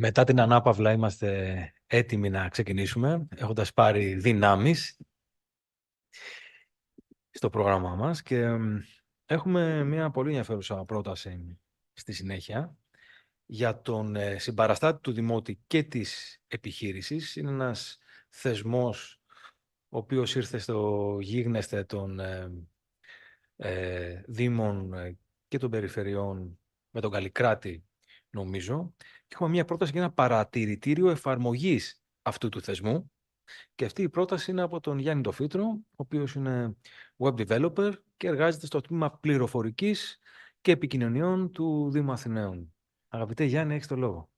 Μετά την ανάπαυλα είμαστε έτοιμοι να ξεκινήσουμε, έχοντας πάρει δυνάμεις στο πρόγραμμά μας και έχουμε μια πολύ ενδιαφέρουσα πρόταση στη συνέχεια για τον συμπαραστάτη του Δημότη και της επιχείρησης. Είναι ένας θεσμός ο οποίος ήρθε στο γίγνεσθε των Δήμων και των Περιφερειών με τον Καλλικράτη, νομίζω, και έχουμε μια πρόταση για ένα παρατηρητήριο εφαρμογής αυτού του θεσμού. Και αυτή η πρόταση είναι από τον Γιάννη Τοφίτρο, ο οποίος είναι web developer και εργάζεται στο τμήμα πληροφορικής και επικοινωνιών του Δήμου Αθηναίων. Αγαπητέ Γιάννη, έχεις το λόγο.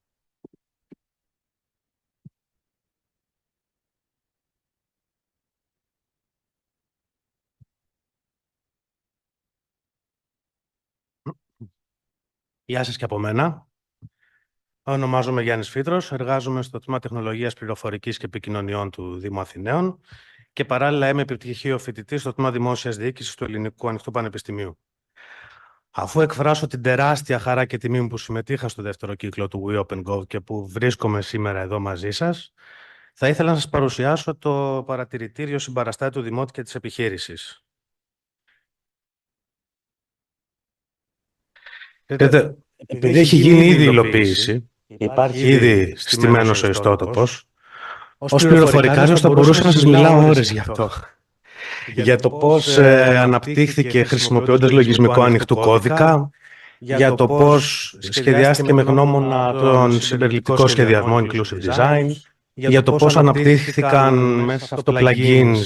Γεια σας και από μένα. Ονομάζομαι Γιάννης Φίτρος, εργάζομαι στο τμήμα Τεχνολογίας Πληροφορικής και Επικοινωνιών του Δήμου Αθηναίων και παράλληλα είμαι επιτυχίο φοιτητής στο τμήμα Δημόσιας Διοίκησης του Ελληνικού Ανοιχτού Πανεπιστημίου. Αφού εκφράσω την τεράστια χαρά και τιμή μου που συμμετείχα στο δεύτερο κύκλο του WeOpenGov και που βρίσκομαι σήμερα εδώ μαζί σας, θα ήθελα να σας παρουσιάσω το παρατηρητήριο συμπαραστάτη του Δημότη και της επιχείρησης. Επειδή έχει γίνει ήδη υλοποίηση, υπάρχει ήδη στημένος ο ιστότοπος, ως πληροφορικάριος θα μπορούσα να σας μιλάω ώρες γι' αυτό. Για το πώς αναπτύχθηκε χρησιμοποιώντας λογισμικό ανοιχτού κώδικα, για το πώς σχεδιάστηκε με γνώμονα τον συμπεριληπτικό σχεδιασμό Inclusive Design, για το πώς αναπτύχθηκαν μέσα σε αυτό plugins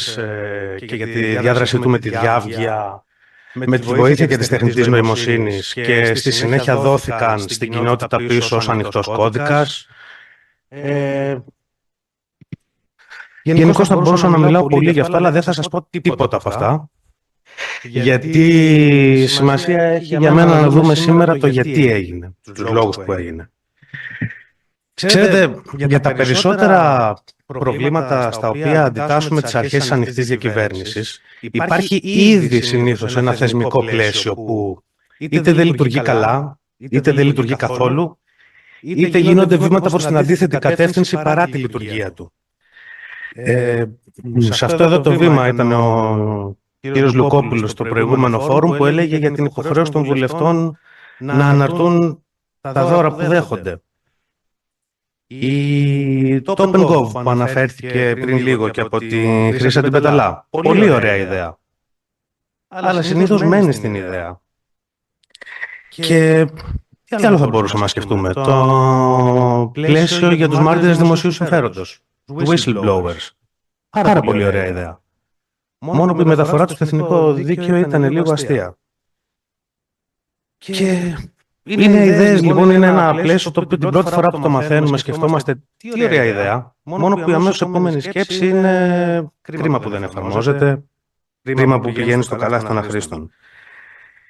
και για τη διάδραση του με τη διάβγεια, με τη βοήθεια και της τεχνητής νοημοσύνης και στη συνέχεια δόθηκαν στην κοινότητα πίσω ως ανοιχτός κώδικας. Γενικώς θα μπορούσα να μιλάω πολύ γι' αυτό, αλλά δεν θα σας πω τίποτα από αυτά. Γιατί σημασία έχει για μένα να δούμε σήμερα το γιατί έγινε, τους λόγους που έγινε. Ξέρετε, για τα περισσότερα προβλήματα στα οποία αντιτάσσουμε τις αρχές της ανοιχτής διακυβέρνησης, υπάρχει ήδη συνήθως ένα θεσμικό πλαίσιο που είτε δεν λειτουργεί καλά, είτε δεν λειτουργεί καθόλου, είτε γίνονται βήματα προς την αντίθετη κατεύθυνση παρά τη λειτουργία του. Σε αυτό εδώ το βήμα ήταν ο κύριος Λουκόπουλος στο προηγούμενο φόρουμ που έλεγε για την υποχρέωση των βουλευτών να αναρτούν τα δώρα που δέχονται. Το OpenGov που αναφέρθηκε πριν λίγο και από τη Χρύσα την Πεταλά. Πολύ ωραία ιδέα. Αλλά συνήθως μένει στην ιδέα. Και τι άλλο θα μπορούσαμε να σκεφτούμε? Το πλαίσιο για τους μάρτυρες δημοσίου συμφέροντος. Whistleblowers. Πάρα πολύ ωραία ιδέα. Μόνο που η μεταφορά του στο εθνικό δίκαιο ήταν λίγο αστεία. Και είναι ιδέες, λοιπόν, είναι ένα πλαίσιο το οποίο την πρώτη φορά που το μαθαίνουμε σκεφτόμαστε τι ωραία ιδέα, μόνο που η αμέσως επόμενη σκέψη είναι κρίμα που δεν εφαρμόζεται, κρίμα που πηγαίνει στο καλάθι των αχρήστων.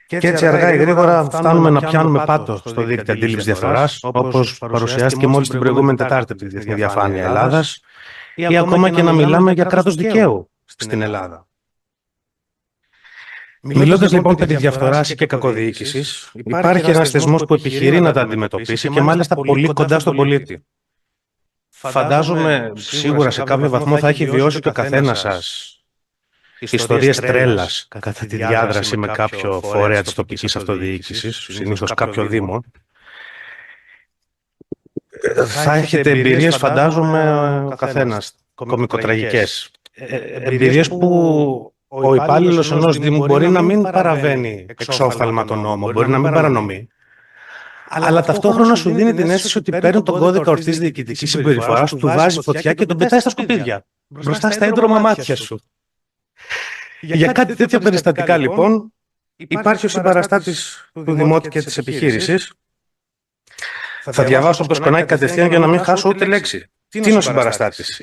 Και έτσι αργά ή γρήγορα φτάνουμε να πιάνουμε πάτο στο δίκτυο αντίληψης διαφθοράς, όπως παρουσιάστηκε μόλις την προηγούμενη Τετάρτη από τη Διεθνή Διαφάνεια Ελλάδας, ή ακόμα και να μιλάμε για κράτος δικαίου στην Ελλάδα. Μιλώντας λοιπόν περί διαφθοράς και κακοδιοίκησης, υπάρχει ένας θεσμός που επιχειρεί να τα αντιμετωπίσει και μάλιστα πολύ κοντά στον πολίτη. Φαντάζομαι σίγουρα σε κάποιο βαθμό θα έχει βιώσει και ο καθένας σας ιστορίες τρέλας κατά τη διάδραση με κάποιο φορέα της τοπικής αυτοδιοίκησης, συνήθως κάποιο δήμο. Θα έχετε εμπειρίες, φαντάζομαι, ο καθένας, κωμικοτραγικές. Εμπειρίες που ο υπάλληλος ενός Δήμου μπορεί να μην παραβαίνει εξόφθαλμα τον νόμο, μπορεί να μην παρανομεί, αλλά ταυτόχρονα σου δίνει την αίσθηση ότι παίρνει τον κώδικα ορθής διοικητικής συμπεριφοράς, του βάζει φωτιά και τον πετάει στα σκουπίδια, μπροστά στα έντρομα μάτια σου. Για κάτι τέτοια περιστατικά, λοιπόν, υπάρχει ο συμπαραστάτης του Δημότη και της επιχείρησης. Θα διαβάσω από το σκονάκι κατευθείαν για να μην χάσω ούτε λέξη. Τι είναι ο συμπαραστάτης?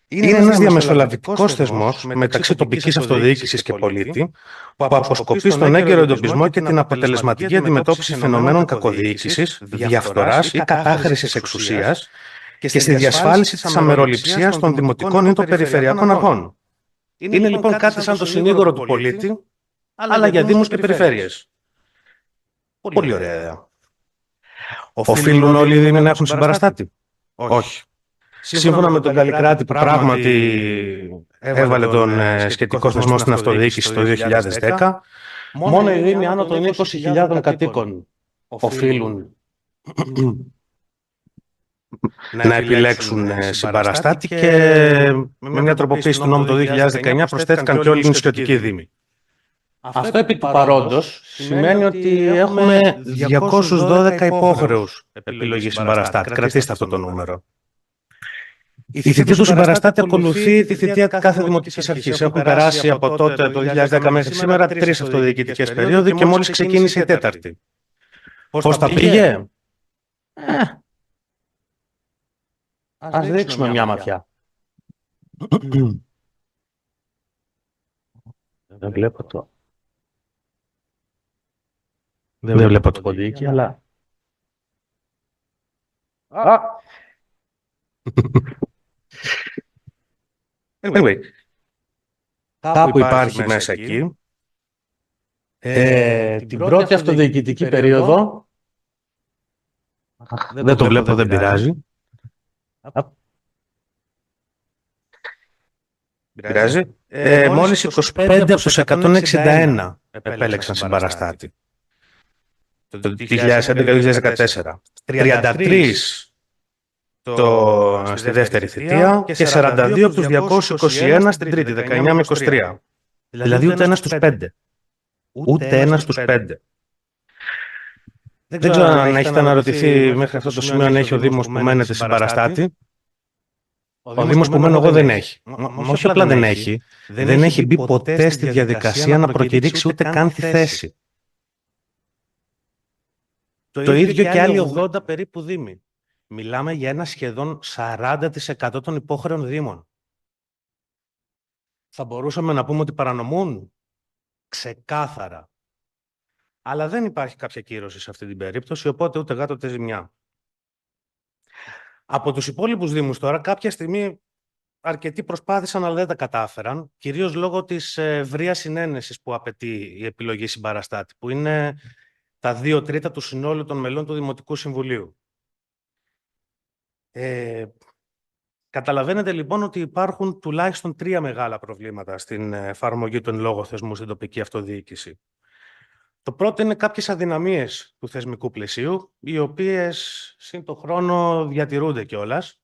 Είναι ένας διαμεσολαβητικός θεσμός μεταξύ τοπικής αυτοδιοίκησης και πολίτη που αποσκοπεί στον έγκαιρο εντοπισμό και την αποτελεσματική αντιμετώπιση φαινομένων κακοδιοίκησης, διαφθοράς ή κατάχρησης εξουσίας και στη διασφάλιση της αμεροληψίας των δημοτικών ή των περιφερειακών αρχών. Είναι λοιπόν κάτι σαν το συνήγορο του πολίτη, αλλά για δήμους και περιφέρειες. Πολύ ωραία ιδέα. Οφείλουν όλοι οι Δήμοι να έχουν συμπαραστάτη? Όχι. Σύμφωνα με τον Καλλικράτη, που πράγματι έβαλε τον σχετικό θεσμό στην αυτοδιοίκηση το 2010, μόνο οι Δήμοι άνω των 20.000 κατοίκων οφείλουν να επιλέξουν συμπαραστάτη, και με μια τροποποίηση του νόμου το 2019 προσθέθηκαν και όλοι οι νησιωτικοί Δήμοι. Αυτό επί του παρόντος σημαίνει ότι έχουμε 212 υπόχρεους επιλογής συμπαραστάτη. Κρατήστε αυτό το νούμερο. Η θητεία του συμπαραστάτη ακολουθεί τη θητεία κάθε δημοτικής αρχής. Έχουν περάσει από τότε, το 2010 μέχρι σήμερα, 3 αυτοδιοικητικές περίοδοι και μόλις ξεκίνησε η 4η. Πώς τα πήγε? Ας ρίξουμε μια ματιά. Δεν βλέπω το... Δεν βλέπω το ποντίκι, αλλά... Anyway, κάπου υπάρχει μέσα εκεί. Την πρώτη αυτοδιοικητική περίοδο... Δεν το βλέπω, δεν πειράζει. Πειράζει. Μόλις 25 από τους 161 επέλεξαν συμπαραστάτη. Το 2011-2014. 33 στη δεύτερη θητεία και 42 από τους 221 στην τρίτη, 19 με 23. Δηλαδή ούτε ένας στους 5. Ούτε ένας στους 5. Δεν ξέρω αν έχετε αναρωτηθεί μέχρι αυτό το σημείο αν έχει ο Δήμος που μένετε συμπαραστάτη. Ο Δήμος που μένω εγώ δεν έχει. Όχι απλά δεν έχει. Δεν έχει μπει ποτέ στη διαδικασία να προκηρύξει ούτε καν τη θέση. Το ίδιο και άλλοι 80 περίπου Δήμοι. Μιλάμε για ένα σχεδόν 40% των υπόχρεων Δήμων. Θα μπορούσαμε να πούμε ότι παρανομούν? Ξεκάθαρα. Αλλά δεν υπάρχει κάποια κύρωση σε αυτή την περίπτωση, οπότε ούτε γάτο ούτε ζημιά. Από τους υπόλοιπους Δήμους τώρα, κάποια στιγμή αρκετοί προσπάθησαν, αλλά δεν τα κατάφεραν, κυρίως λόγω της ευρείας συνένεσης που απαιτεί η επιλογή συμπαραστάτη, που είναι τα 2/3 του συνόλου των μελών του Δημοτικού Συμβουλίου. Καταλαβαίνετε λοιπόν ότι υπάρχουν τουλάχιστον 3 μεγάλα προβλήματα στην εφαρμογή του εν λόγω θεσμού στην τοπική αυτοδιοίκηση. Το πρώτο είναι κάποιες αδυναμίες του θεσμικού πλαισίου, οι οποίες σύν το χρόνο διατηρούνται κιόλας.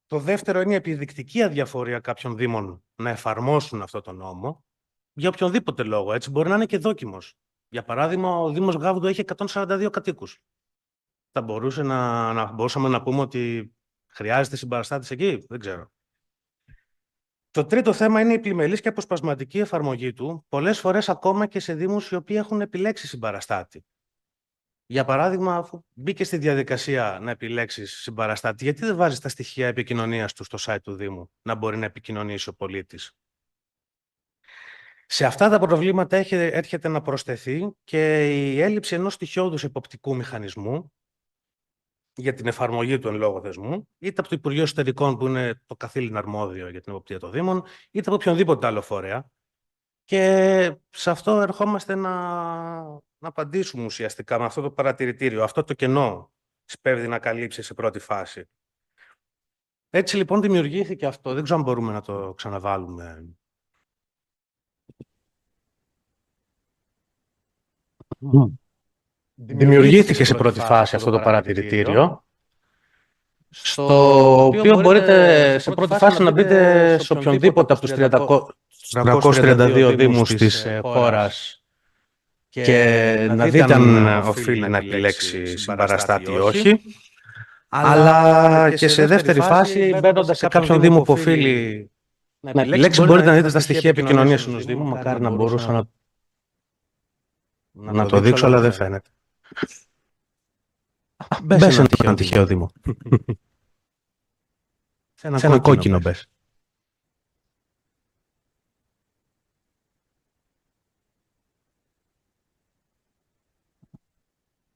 Το δεύτερο είναι η επιδεικτική αδιαφορία κάποιων Δήμων να εφαρμόσουν αυτό το νόμο, για οποιονδήποτε λόγο, έτσι, μπορεί να είναι και δόκιμος. Για παράδειγμα, ο Δήμος Γάβδου έχει 142 κατοίκους. Θα μπορούσαμε να πούμε ότι χρειάζεται συμπαραστάτης εκεί? Δεν ξέρω. Το τρίτο θέμα είναι η πλημελής και αποσπασματική εφαρμογή του, πολλές φορές ακόμα και σε Δήμους οι οποίοι έχουν επιλέξει συμπαραστάτη. Για παράδειγμα, αφού μπήκε στη διαδικασία να επιλέξεις συμπαραστάτη, γιατί δεν βάζεις τα στοιχεία επικοινωνίας του στο site του Δήμου, να μπορεί να επικοινωνήσει ο πολίτης? Σε αυτά τα προβλήματα έρχεται να προσθεθεί και η έλλειψη ενός στοιχειώδους εποπτικού μηχανισμού για την εφαρμογή του εν λόγω θεσμού, είτε από το Υπουργείο Εσωτερικών, που είναι το καθήλυνα αρμόδιο για την εποπτεία των Δήμων, είτε από οποιονδήποτε άλλο φορέα. Και σε αυτό ερχόμαστε να απαντήσουμε ουσιαστικά με αυτό το παρατηρητήριο, αυτό το κενό σπέβδει να καλύψει σε πρώτη φάση. Έτσι λοιπόν δημιουργήθηκε αυτό. Δεν ξέρω αν μπορούμε να το ξαναβάλουμε. Δημιουργήθηκε σε πρώτη φάση αυτό το παρατηρητήριο, στο οποίο μπορείτε σε πρώτη φάση να μπείτε σε οποιονδήποτε από τους 332 Δήμους της χώρας και να δείτε αν οφείλει να επιλέξει συμπαραστάτη ή όχι. Αλλά και σε δεύτερη φάση, μπαίνοντας σε κάποιον Δήμο που οφείλει να επιλέξει, μπορείτε να δείτε τα στοιχεία επικοινωνίας ενός Δήμου. Μακάρι να μπορούσα να το δείξω, αλλά δεν φαίνεται. Μπες σε ένα τυχαίο Δήμο. Σε ένα κόκκινο μπες.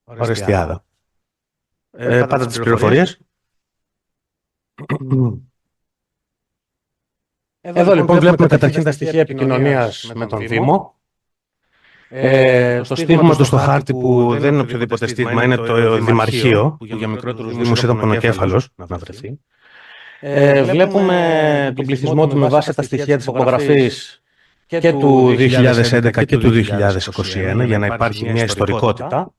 Ορεστιάδα. Πάτε τις πληροφορίες. Εδώ λοιπόν βλέπουμε καταρχήν τα στοιχεία επικοινωνίας με τον Δήμο. Το στίγμα του στο χάρτη, που δεν είναι οποιοδήποτε στίγμα, είναι το Δημαρχείο, που για μικρότερους δήμους ήταν πονοκέφαλος να βρεθεί. Βλέπουμε τον πληθυσμό του με βάση τα στοιχεία της απογραφής και του 2011 και του 2021, για να υπάρχει μια ιστορικότητα.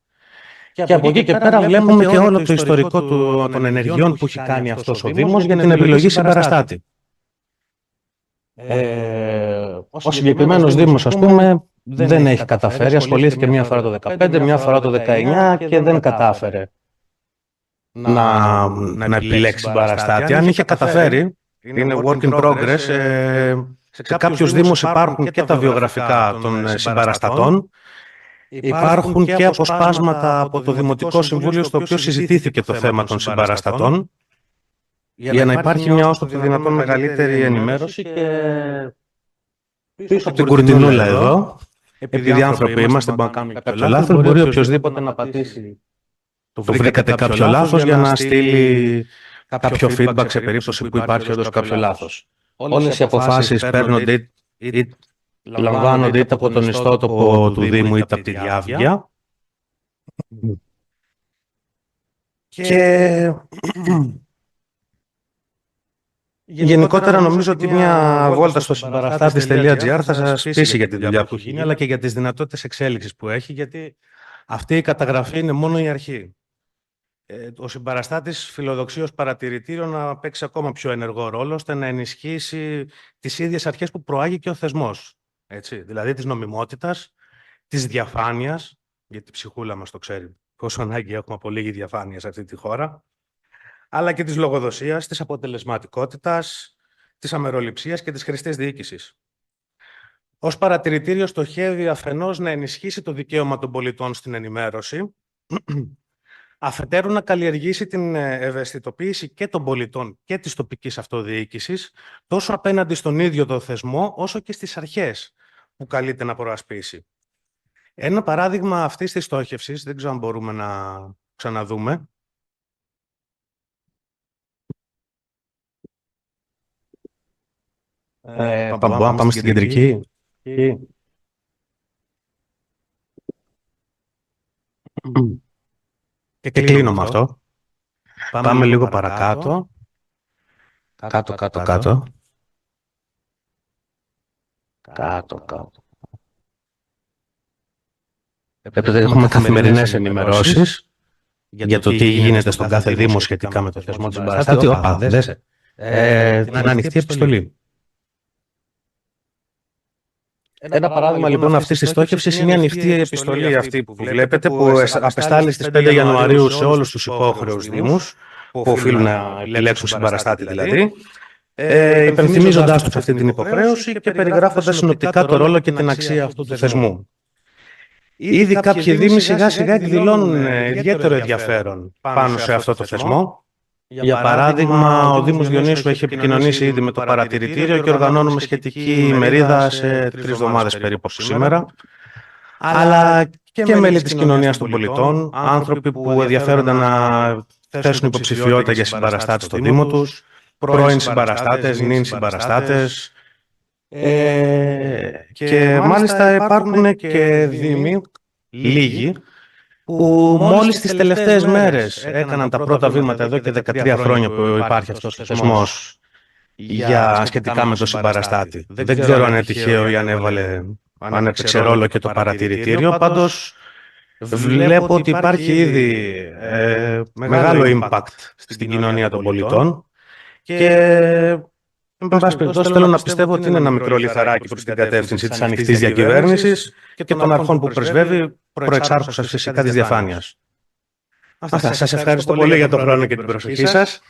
Και από εκεί και πέρα βλέπουμε και όλο το ιστορικό των ενεργειών που έχει κάνει αυτός ο Δήμος για την επιλογή συμπαραστάτη. Ο συγκεκριμένος Δήμος, ας πούμε, δεν έχει καταφέρει. Ασχολήθηκε μία φορά το 2015, μία φορά το 2019 και δεν κατάφερε να επιλέξει συμπαραστάτη. Αν είχε καταφέρει, είναι work in progress. Σε κάποιους Δήμους υπάρχουν και τα βιογραφικά των συμπαραστατών. Υπάρχουν και αποσπάσματα από το Δημοτικό Συμβούλιο, στο οποίο συζητήθηκε το θέμα των συμπαραστατών, για να υπάρχει μια όσο το δυνατόν μεγαλύτερη ενημέρωση. Και πίσω από την κουρτινούλα εδώ, επειδή άνθρωποι είμαστε, μπορούμε να κάνουμε κάποιο λάθος, μπορεί οποιοδήποτε να πατήσει το βρήκατε κάποιο λάθος για να στείλει κάποιο feedback σε περίπτωση που υπάρχει όντως κάποιο λάθος. Όλες οι αποφάσεις παίρνονται ή λαμβάνονται είτε από τον ιστότοπο του Δήμου είτε από τη διάβγεια. Και γενικότερα νομίζω ότι μια βόλτα στο συμπαραστάτης.gr θα σας πείσει για τη δουλειά που γίνει, αλλά και για τις δυνατότητες εξέλιξης που έχει, γιατί αυτή η καταγραφή είναι μόνο η αρχή. Ο συμπαραστάτης φιλοδοξεί ως παρατηρητήριο να παίξει ακόμα πιο ενεργό ρόλο, ώστε να ενισχύσει τις ίδιες αρχές που προάγει και ο θεσμός. Έτσι, δηλαδή της νομιμότητας, της διαφάνειας, γιατί η ψυχούλα μας το ξέρει πόσο ανάγκη έχουμε από λίγη διαφάνεια σε αυτή τη χώρα, αλλά και της λογοδοσίας, της αποτελεσματικότητας, της αμεροληψίας και της χρηστής διοίκησης. Ως παρατηρητήριο στοχεύει αφενός να ενισχύσει το δικαίωμα των πολιτών στην ενημέρωση, αφετέρου να καλλιεργήσει την ευαισθητοποίηση και των πολιτών και της τοπικής αυτοδιοίκησης, τόσο απέναντι στον ίδιο το θεσμό, όσο και στις αρχές που καλείται να προασπίσει. Ένα παράδειγμα αυτής της στόχευσης, δεν ξέρω αν μπορούμε να ξαναδούμε. Πάμε στην κεντρική. Και κλείνω με αυτό. Πάμε λίγο παρακάτω. Κάτω. Έχουμε καθημερινές ενημερώσεις για το τι γίνεται στον κάθε Δήμο σχετικά με το θεσμό της συμπαραστάτης. Την ανοιχτή επιστολή. Ένα παράδειγμα λοιπόν αυτής της στόχευσης είναι η ανοιχτή επιστολή αυτή που βλέπετε, που απεστάλλει στις 5 Ιανουαρίου σε όλους τους υπόχρεους Δήμους που οφείλουν να επιλέξουν συμπαραστάτη δηλαδή, υπενθυμίζοντάς τους αυτή την υποχρέωση και περιγράφοντας συνοπτικά το ρόλο και την αξία αυτού του θεσμού. Ήδη κάποιοι Δήμοι σιγά σιγά εκδηλώνουν ιδιαίτερο ενδιαφέρον πάνω σε αυτό το θεσμό. Για παράδειγμα, ο Δήμος Διονύσου έχει επικοινωνήσει ήδη με το παρατηρητήριο και οργανώνουμε σχετική ημερίδα σε 3 εβδομάδες περίπου σήμερα. Αλλά και μέλη της κοινωνίας των πολιτών, άνθρωποι που ενδιαφέρονται να θέσουν υποψηφιότητα για συμπαραστάτες στο Δήμο τους, πρώην συμπαραστάτες, νυν συμπαραστάτες. Και μάλιστα υπάρχουν και Δήμοι, λίγοι, που μόλις τις τελευταίες μέρες έκαναν τα πρώτα βήματα εδώ και 13 χρόνια που υπάρχει αυτός ο θεσμός σχετικά με το συμπαραστάτη. Δεν ξέρω αν είναι τυχαίο ή αν έπαιξε ρόλο και το παρατηρητήριο. Πάντως βλέπω ότι υπάρχει ήδη μεγάλο impact στην κοινωνία των πολιτών και εν πάση περιπτώσει θέλω να πιστεύω ότι είναι ένα μικρό λιθαράκι προς την κατεύθυνση της ανοιχτής διακυβέρνησης και των αρχών που πρεσβεύει, προεξάρχουσας φυσικά της διαφάνειας. Σας ευχαριστώ πολύ για τον χρόνο και την προσοχή σας.